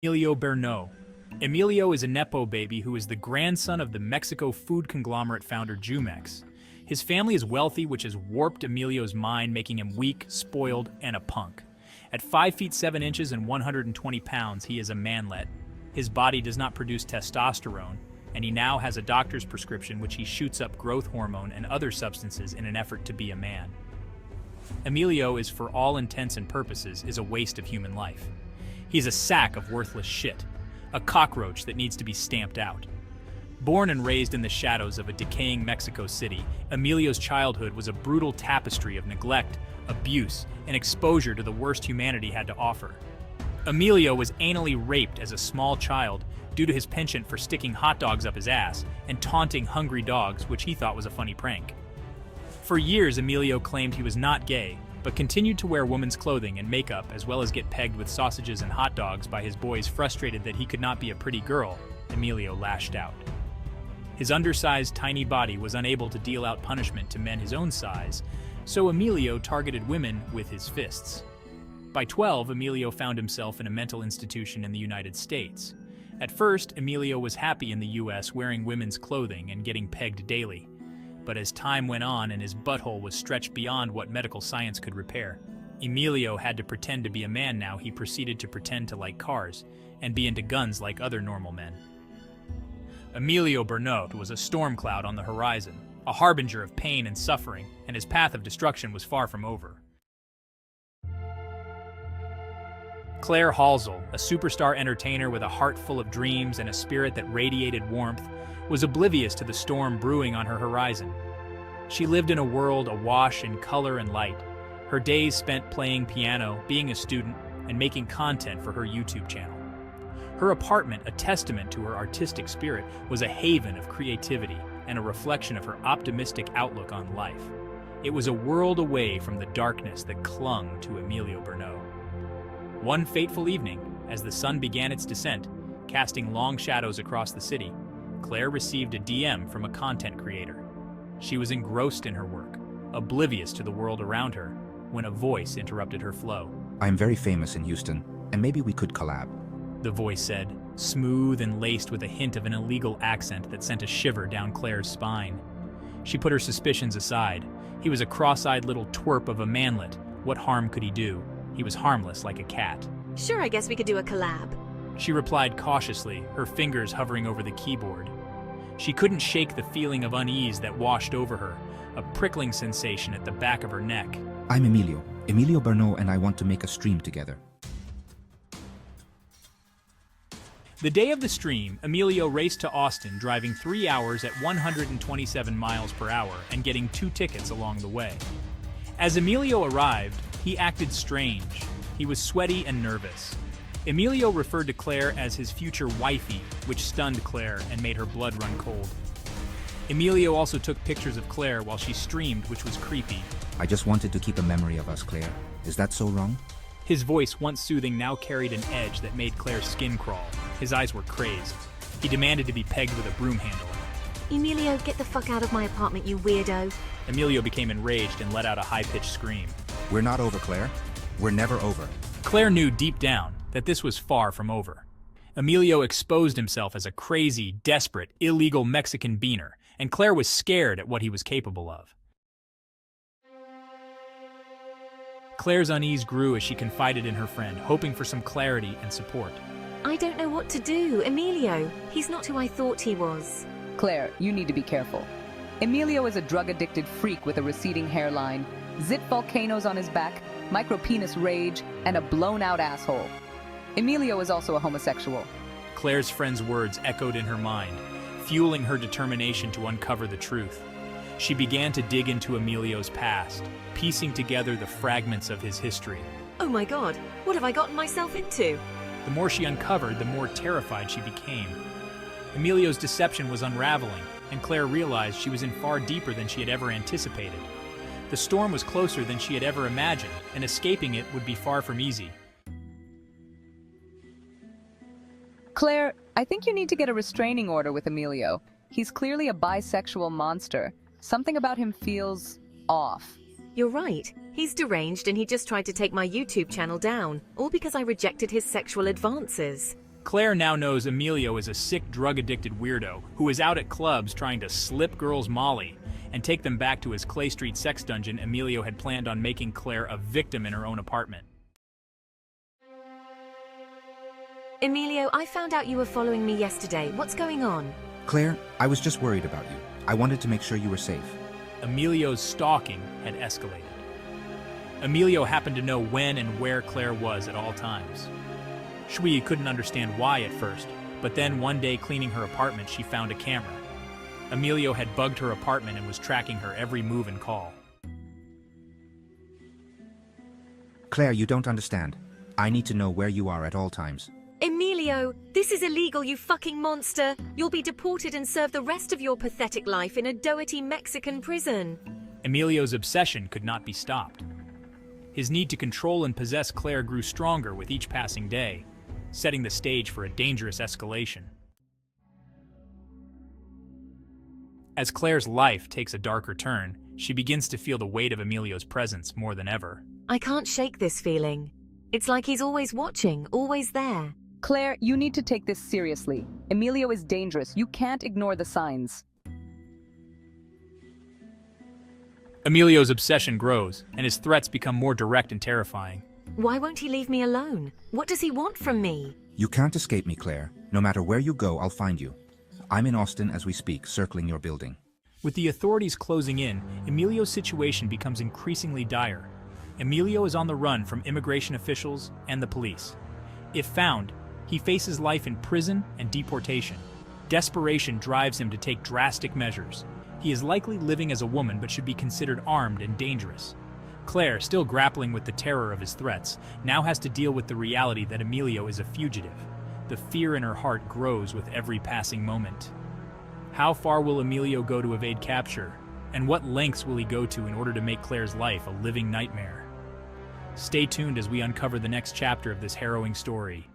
Emilio Bernot. Emilio is a Nepo baby who is the grandson of the Mexico food conglomerate founder Jumex. His family is wealthy, which has warped Emilio's mind, making him weak, spoiled, and a punk. At 5 feet 7 inches and 120 pounds, he is a manlet. His body does not produce testosterone, and he now has a doctor's prescription which he shoots up growth hormone and other substances in an effort to be a man. Emilio is, for all intents and purposes, is a waste of human life. He's a sack of worthless shit, a cockroach that needs to be stamped out. Born and raised in the shadows of a decaying Mexico City, Emilio's childhood was a brutal tapestry of neglect, abuse, and exposure to the worst humanity had to offer. Emilio was anally raped as a small child due to his penchant for sticking hot dogs up his ass and taunting hungry dogs, which he thought was a funny prank. For years, Emilio claimed he was not gay, but continued to wear women's clothing and makeup as well as get pegged with sausages and hot dogs by his boys. Frustrated that he could not be a pretty girl, Emilio lashed out. His undersized, tiny body was unable to deal out punishment to men his own size, so Emilio targeted women with his fists. By 12, Emilio found himself in a mental institution in the United States. At first, Emilio was happy in the US wearing women's clothing and getting pegged daily. But as time went on and his butthole was stretched beyond what medical science could repair, Emilio had to pretend to be a man. Now he proceeded to pretend to like cars and be into guns like other normal men. Emilio Bernot was a storm cloud on the horizon, a harbinger of pain and suffering, and his path of destruction was far from over. Claire Halsell, a superstar entertainer with a heart full of dreams and a spirit that radiated warmth, was oblivious to the storm brewing on her horizon. She lived in a world awash in color and light, her days spent playing piano, being a student, and making content for her YouTube channel. Her apartment, a testament to her artistic spirit, was a haven of creativity and a reflection of her optimistic outlook on life. It was a world away from the darkness that clung to Emilio Bernot. One fateful evening, as the sun began its descent, casting long shadows across the city, Claire received a DM from a content creator. She was engrossed in her work, oblivious to the world around her, when a voice interrupted her flow. I'm very famous in Houston, and maybe we could collab. The voice said, smooth and laced with a hint of an illegal accent that sent a shiver down Claire's spine. She put her suspicions aside. He was a cross-eyed little twerp of a manlet. What harm could he do? He was harmless like a cat. Sure, I guess we could do a collab. She replied cautiously, her fingers hovering over the keyboard. She couldn't shake the feeling of unease that washed over her, a prickling sensation at the back of her neck. I'm Emilio Bernot, and I want to make a stream together. The day of the stream, Emilio raced to Austin, driving 3 hours at 127 miles per hour and getting 2 tickets along the way. As Emilio arrived, he acted strange. He was sweaty and nervous. Emilio referred to Claire as his future wifey, which stunned Claire and made her blood run cold. Emilio also took pictures of Claire while she streamed, which was creepy. I just wanted to keep a memory of us, Claire. Is that so wrong? His voice, once soothing, now carried an edge that made Claire's skin crawl. His eyes were crazed. He demanded to be pegged with a broom handle. Emilio, get the fuck out of my apartment, you weirdo. Emilio became enraged and let out a high-pitched scream. We're not over, Claire. We're never over. Claire knew deep down that this was far from over. Emilio exposed himself as a crazy, desperate, illegal Mexican beaner, and Claire was scared at what he was capable of. Claire's unease grew as she confided in her friend, hoping for some clarity and support. I don't know what to do. Emilio, he's not who I thought he was. Claire, you need to be careful. Emilio is a drug-addicted freak with a receding hairline, zit volcanoes on his back, micro-penis rage, and a blown-out asshole. Emilio is also a homosexual. Claire's friend's words echoed in her mind, fueling her determination to uncover the truth. She began to dig into Emilio's past, piecing together the fragments of his history. Oh my god, what have I gotten myself into? The more she uncovered, the more terrified she became. Emilio's deception was unraveling, and Claire realized she was in far deeper than she had ever anticipated. The storm was closer than she had ever imagined, and escaping it would be far from easy. Claire, I think you need to get a restraining order with Emilio. He's clearly a bisexual monster. Something about him feels off. You're right. He's deranged and he just tried to take my YouTube channel down, all because I rejected his sexual advances. Claire now knows Emilio is a sick, drug-addicted weirdo who is out at clubs trying to slip girls Molly and take them back to his Clay Street sex dungeon. Emilio had planned on making Claire a victim in her own apartment. Emilio, I found out you were following me yesterday. What's going on? Claire, I was just worried about you. I wanted to make sure you were safe. Emilio's stalking had escalated. Emilio happened to know when and where Claire was at all times. Shui couldn't understand why at first, but then one day cleaning her apartment she found a camera. Emilio had bugged her apartment and was tracking her every move and call. Claire, you don't understand. I need to know where you are at all times. Emilio, this is illegal, you fucking monster. You'll be deported and serve the rest of your pathetic life in a doughy Mexican prison. Emilio's obsession could not be stopped. His need to control and possess Claire grew stronger with each passing day, setting the stage for a dangerous escalation. As Claire's life takes a darker turn, she begins to feel the weight of Emilio's presence more than ever. I can't shake this feeling. It's like he's always watching, always there. Claire, you need to take this seriously. Emilio is dangerous. You can't ignore the signs. Emilio's obsession grows, and his threats become more direct and terrifying. Why won't he leave me alone? What does he want from me? You can't escape me, Claire. No matter where you go, I'll find you. I'm in Austin as we speak, circling your building. With the authorities closing in, Emilio's situation becomes increasingly dire. Emilio is on the run from immigration officials and the police. If found, he faces life in prison and deportation. Desperation drives him to take drastic measures. He is likely living as a woman but should be considered armed and dangerous. Claire, still grappling with the terror of his threats, now has to deal with the reality that Emilio is a fugitive. The fear in her heart grows with every passing moment. How far will Emilio go to evade capture? And what lengths will he go to in order to make Claire's life a living nightmare? Stay tuned as we uncover the next chapter of this harrowing story.